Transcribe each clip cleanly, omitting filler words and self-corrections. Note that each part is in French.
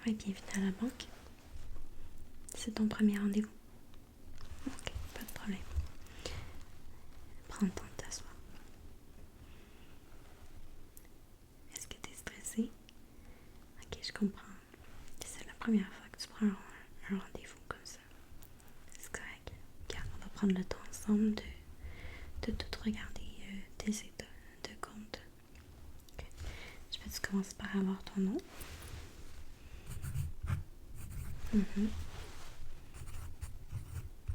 Oui, bienvenue à la banque. C'est ton premier rendez-vous? Ok, pas de problème. Prends le temps de t'asseoir. Est-ce que tu es stressée? Ok, je comprends. C'est la première fois que tu prends un rendez-vous comme ça. C'est correct. Regarde, on va prendre le temps ensemble de tout regarder tes états de compte. Ok. Je peux-tu commencer par avoir ton nom? Mhm.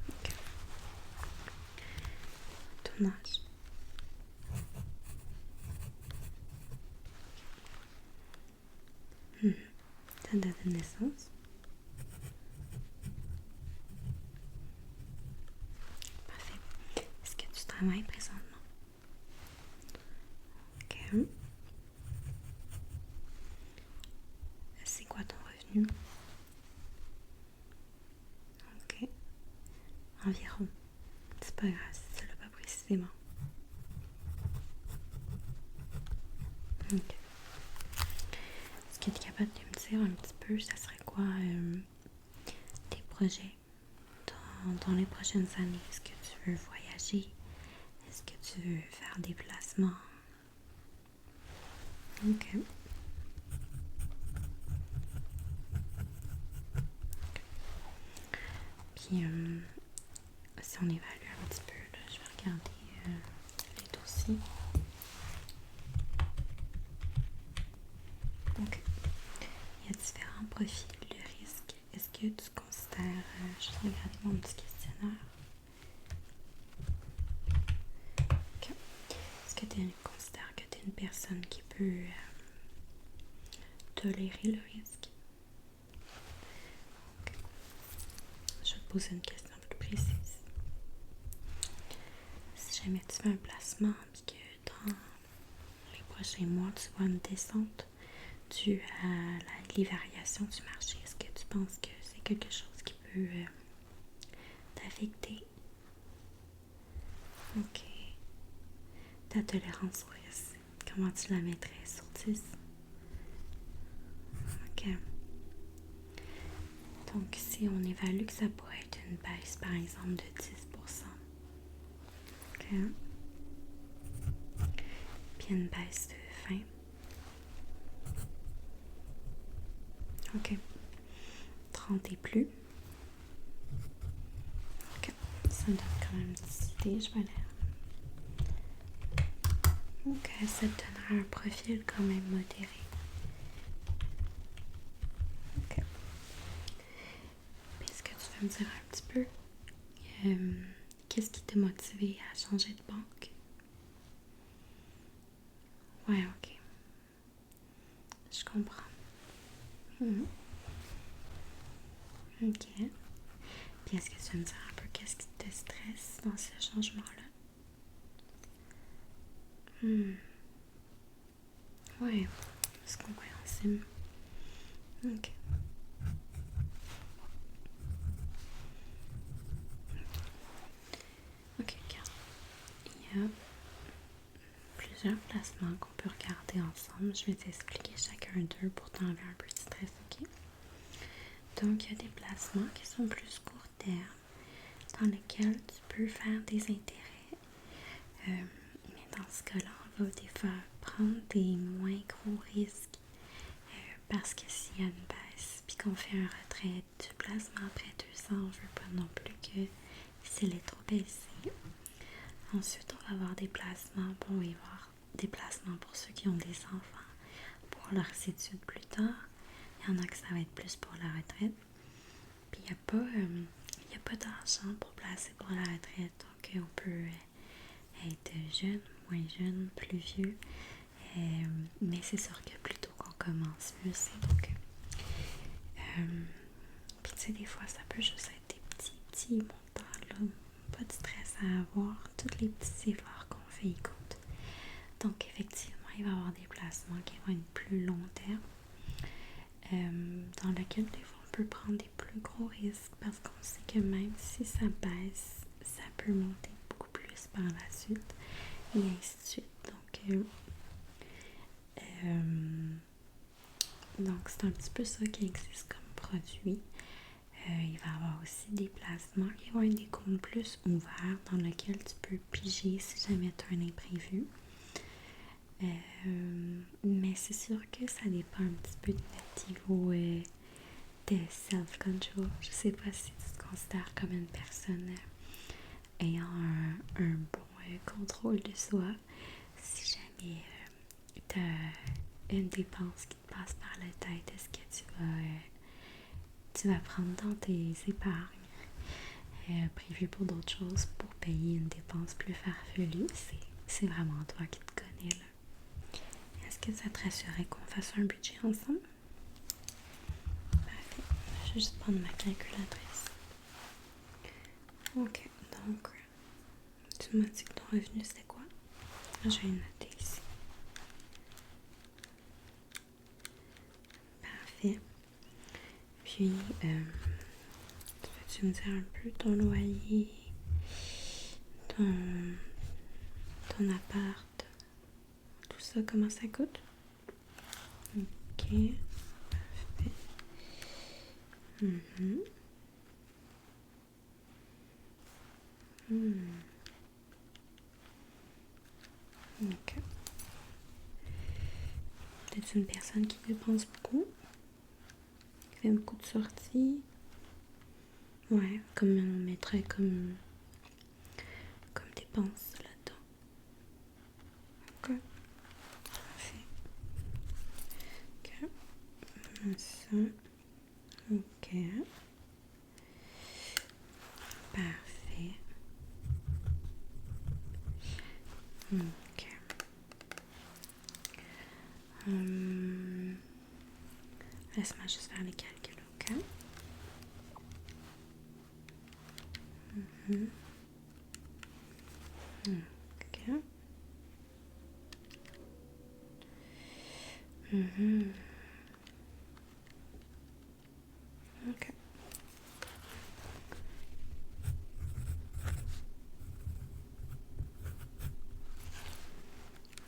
Ok. Ton âge? Mhm. Ta date de naissance? Parfait. Est-ce que tu travailles présentement? Ok. C'est quoi ton revenu? Ok. Environ. C'est pas grave si tu l'as pas précisément. Ok. Est-ce que tu es capable de me dire un petit peu, ça serait quoi tes projets dans les prochaines années? Est-ce que tu veux voyager? Est-ce que tu veux faire des placements? Ok. Puis, si on évalue un petit peu, là, je vais regarder les dossiers. Donc, il y a différents profils de risque. Est-ce que tu considères, je vais regarder mon petit questionnaire. Ok. Est-ce que tu considères que tu es une personne qui peut tolérer le risque? Ok. Je vais te poser une question plus précise. Si jamais tu fais un placement et que dans les prochains mois tu vois une descente due à les variations du marché, est-ce que tu penses que c'est quelque chose qui peut t'affecter? Ok. Ta tolérance au risque, comment tu la mettrais sur 10? Ok. Donc si on évalue que ça pourrait être une baisse par exemple de 10%. Ok. Puis une baisse de 20. Ok. 30 et plus. Ok. Ça me donne quand même une petite idée. Je vais aller. Ok, ça te donnera un profil quand même modéré. Ok. Est-ce que tu veux me dire un petit peu qu'est-ce qui t'a motivé à changer de banque? Ouais, ok. Je comprends. Mhm. Ok. Puis est-ce que tu veux me dire un peu qu'est-ce qui te stresse dans ce changement-là? Ouais, c'est compréhensible. Ok. Ok, regarde. Il y a plusieurs placements qu'on peut regarder ensemble. Je vais t'expliquer chacun d'eux pour t'enlever un peu de stress, ok? Donc, il y a des placements qui sont plus court terme, dans lesquels tu peux faire des intérêts. Mais dans ce cas-là, on va des fois prendre des moins gros risques parce que s'il y a une baisse puis qu'on fait un retrait du placement après 2 ans, on ne veut pas non plus que s'il est trop baissé. Ensuite, on va avoir des placements. Bon, il va y avoir des placements pour ceux qui ont des enfants pour leurs études plus tard. Il y en a que ça va être plus pour la retraite. Puis il n'y a pas d'argent pour placer pour la retraite. Donc on peut être jeune, moins jeune, plus vieux. Mais c'est sûr que plus tôt qu'on commence, mieux c'est. Donc, puis tu sais, des fois, ça peut juste être des petits montants, là. Pas de stress à avoir. Tous les petits efforts qu'on fait, ils comptent. Donc, effectivement, il va y avoir des placements qui vont être plus long terme. Dans lesquels des fois on peut prendre des plus gros risques parce qu'on sait que même si ça baisse, ça peut monter beaucoup plus par la suite et ainsi de suite. Donc Donc, c'est un petit peu ça qui existe comme produit. Il va y avoir aussi des placements qui vont être des comptes plus ouverts dans lesquels tu peux piger si jamais tu as un imprévu. Mais c'est sûr que ça dépend un petit peu de notre niveau de self-control. Je sais pas si tu te considères comme une personne ayant un bon contrôle de soi. Si jamais tu as une dépense qui te passe par la tête, est-ce que tu vas prendre dans tes épargnes prévues pour d'autres choses pour payer une dépense plus farfelue? C'est vraiment toi qui te connais là. Est-ce que ça te rassurerait qu'on fasse un budget ensemble? Parfait. Je vais juste prendre ma calculatrice. Ok, donc tu m'as dit que ton revenu c'était quoi? Je vais noter ici. Parfait. Puis, tu me dire un peu ton loyer, ton appart, tout ça, comment ça coûte? Ok, parfait. Ok. T'es une personne qui dépense beaucoup? Qui fait beaucoup de sorties? Ouais, comme on mettrait comme dépense là-dedans. Ok, parfait. Ok, ça. Ok, parfait. Ok. Laisse-moi juste faire les calculs, ok? Ok. Ok.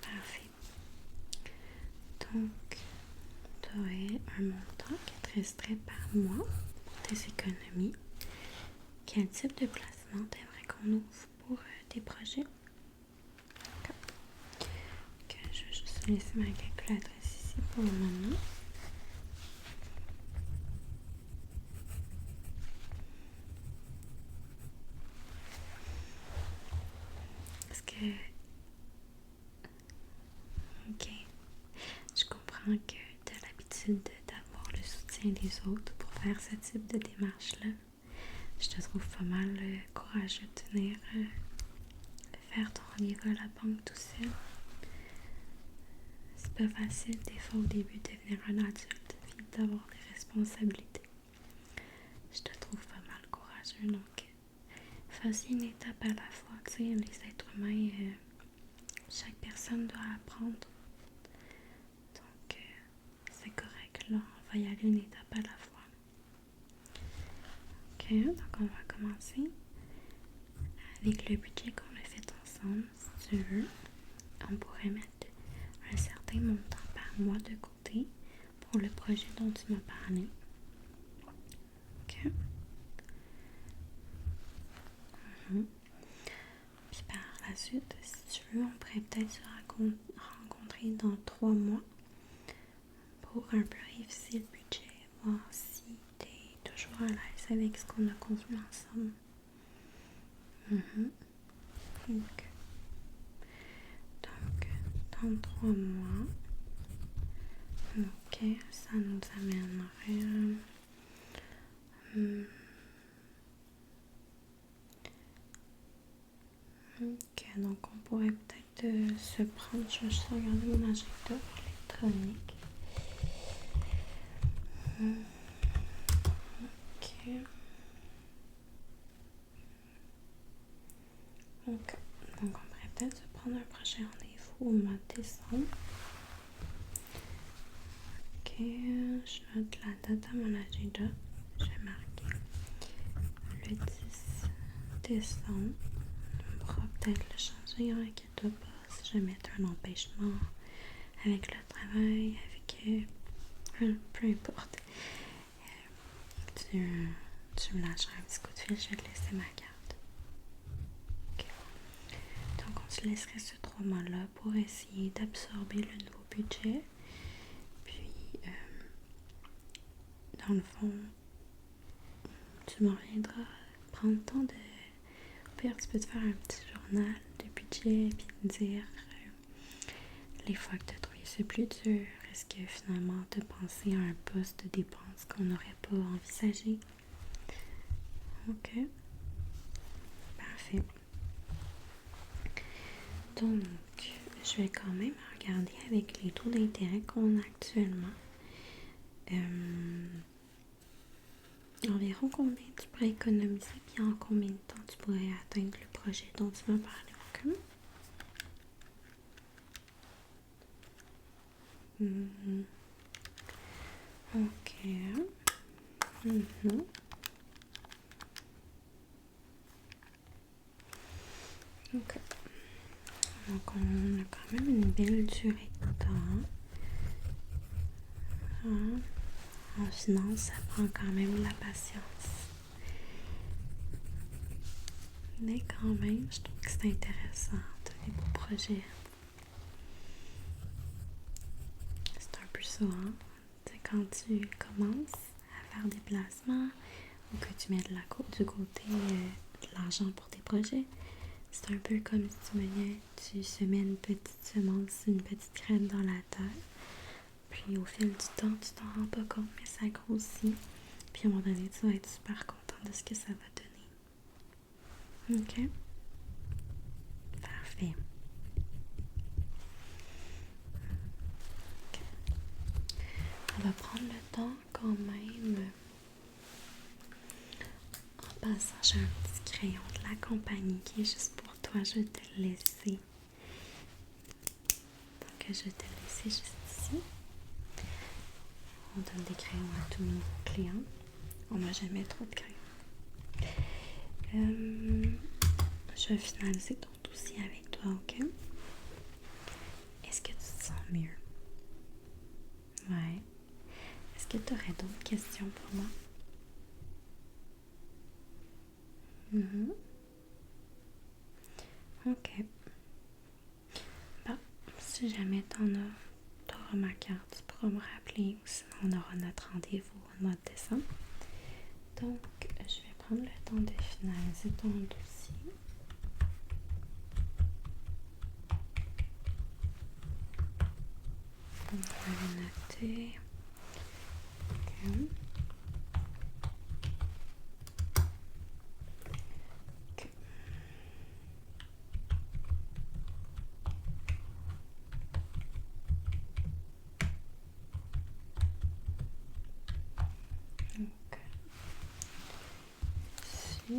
Parfait. Donc, tu aurais un montant qui te resterait par mois pour tes économies. Quel type de placement t'aimerais qu'on ouvre pour tes projets? Ok. Ok, je vais juste laisser ma calculatrice ici pour le moment. Parce que, ok, je comprends que tu as l'habitude d'avoir le soutien des autres pour faire ce type de démarche-là. Je te trouve pas mal courageux de tenir faire ton livre à la banque tout seul. C'est pas facile des fois au début de devenir un adulte et d'avoir des responsabilités. Je te trouve pas mal courageux, donc fais une étape à la fois. Tu sais, les êtres humains, chaque personne doit apprendre. Donc c'est correct là, on va y aller une étape à la fois. Ok, donc on va commencer avec le budget qu'on a fait ensemble. Si tu veux, on pourrait mettre un certain montant par mois de côté pour le projet dont tu m'as parlé. Ok. Puis par la suite, si tu veux, on pourrait peut-être se rencontrer dans 3 mois pour un peu réviser le budget, voir si tu es toujours à l'aise avec ce qu'on a convenu ensemble. Ok. Donc, dans 3 mois, ok, ça nous amènerait ok, donc on pourrait peut-être se prendre, je vais juste regarder mon agenda électronique. Ok. Ok, donc on pourrait peut-être se prendre un prochain rendez-vous au mois de décembre. Ok, je note la date à mon agenda. J'ai marqué le 10 décembre. On pourra peut-être le changer, hein, inquiète-toi pas. Si jamais tu as un empêchement avec le travail, avec peu importe. Tu me lâcheras un petit coup de fil, je vais te laisser ma carte. Ok. Donc on se laisserait ce 3 mois-là pour essayer d'absorber le nouveau budget. Puis, dans le fond, tu m'en reviendras prendre le temps de... Au pire, tu peux te faire un petit journal de budget puis me dire les fois que tu as trouvé ça plus dur. Est-ce que finalement tu as pensé à un poste de dépense qu'on n'aurait pas envisagé? Ok. Parfait. Donc, je vais quand même regarder avec les taux d'intérêt qu'on a actuellement. Environ combien tu pourrais économiser et en combien de temps tu pourrais atteindre le projet dont tu m'as parlé, ok? Ok. Ok. Donc on a quand même une belle durée de temps. En finance, ça prend quand même de la patience. Mais quand même, je trouve que c'est intéressant, des beaux projets. C'est un peu ça, hein? C'est quand tu commences à faire des placements ou que tu mets du côté de l'argent pour tes projets, c'est un peu comme si tu semais une petite semence, une petite graine dans la terre. Puis au fil du temps, tu t'en rends pas compte, mais ça grossit. Puis à un moment donné, tu vas être super content de ce que ça va donner. Ok? Parfait. Okay. On va prendre le temps quand même. En passant, j'ai un petit crayon de la compagnie qui est juste pour toi. Je vais te le laisser. Donc, je vais te le laisser juste ici. On donne des crayons à tous nos clients. On n'a jamais trop de crayons. Je vais finaliser ton dossier avec toi, ok? Est-ce que tu te sens mieux? Ouais. Est-ce que tu aurais d'autres questions pour moi? Ok. Bon, si jamais t'auras ma carte, tu pourras me rappeler ou sinon on aura notre rendez-vous au mois de décembre. Donc, je vais prendre le temps de finaliser ton dossier. On va noter. Ok. Parfait.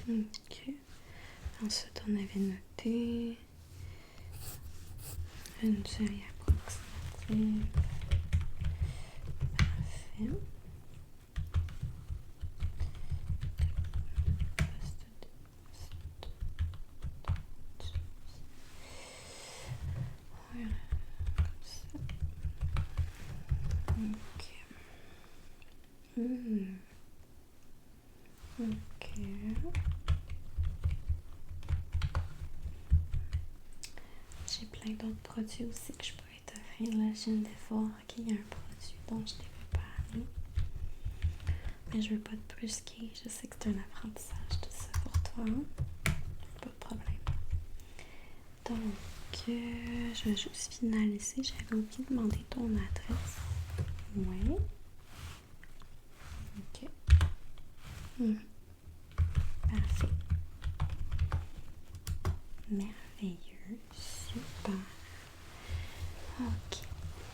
Ok. Ensuite, on avait noté une série approximative. Parfait. Voilà, comme ça. Ok. Ok. J'ai plein d'autres produits aussi que je pourrais t'offrir. Là, je viens de voir qu'il y a un produit dont je t'avais parlé. Mais je veux pas te brusquer. Je sais que c'est un apprentissage, tout ça pour toi. Pas de problème. Donc, je vais juste finaliser. J'avais oublié de demander ton adresse. Oui. Ok. Parfait. Merveilleux. Super. Ok.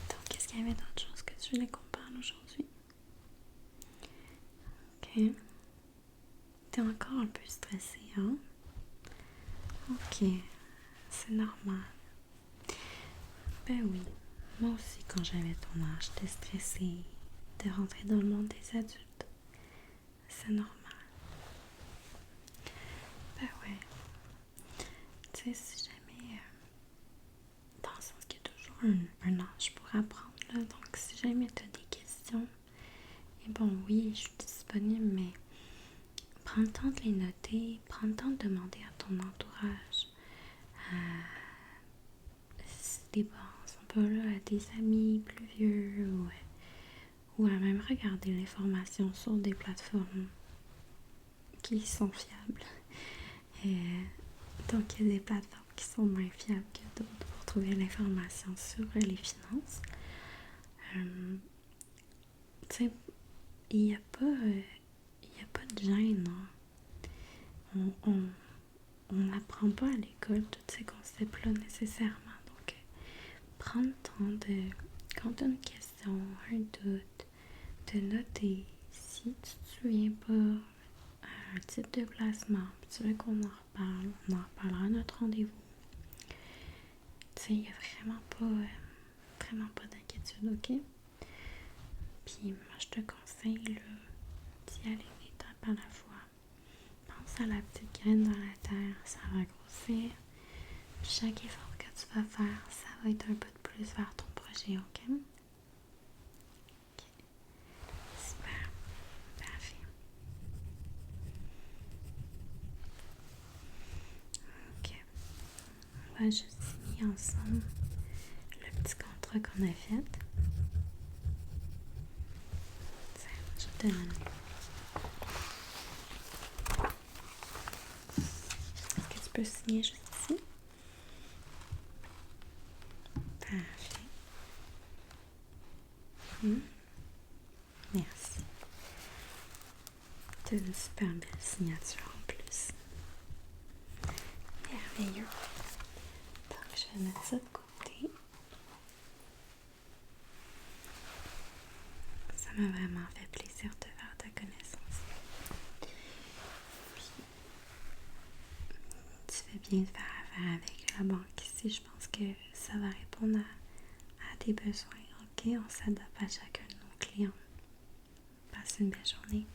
Donc, est-ce qu'il y avait d'autres choses que tu voulais qu'on parle aujourd'hui? Ok. T'es encore un peu stressée, hein? Ok, c'est normal. Ben oui, moi aussi quand j'avais ton âge, j'étais stressée de rentrer dans le monde des adultes. C'est normal. Ben ouais. Tu sais, si jamais... dans le sens qu'il y a toujours un âge pour apprendre, là. Donc si jamais t'as des questions, et bon oui, je suis disponible, mais prends le temps de les noter, prends le temps de demander à ton entourage, si des parents sont pas là, à des amis plus vieux, ou à même regarder l'information sur des plateformes qui sont fiables. Et donc, il y a des plateformes qui sont moins fiables que d'autres pour trouver l'information sur les finances. Tu sais, il n'y a pas de gêne, hein. On n'apprend pas à l'école tous ces concepts-là nécessairement. Donc, prends le temps de, quand tu as une question, un doute, de noter. Si tu te souviens pas un type de placement, puis tu veux qu'on en reparle, on en reparlera à notre rendez-vous. Tu sais, il n'y a vraiment pas d'inquiétude, ok? Puis moi, je te conseille d'y aller une étape à la fois. Pense à la petite graine dans la terre, ça va grossir. Puis chaque effort que tu vas faire, ça va être un peu de plus vers ton projet, ok? Ok. Super. Parfait. Ok. On va juste signer ensemble le petit contrat qu'on a fait. Tiens, je te donne. Est-ce que tu peux signer juste ici? Parfait. Merci. Tu as une super belle signature en plus. Merveilleux. Donc, je vais mettre ça de côté. Ça m'a vraiment fait plaisir de faire ta connaissance. Puis, tu fais bien de faire affaire avec la banque ici. Je pense que ça va répondre à tes besoins. Ok, on s'adapte à chacun de nos clients. Passe une belle journée.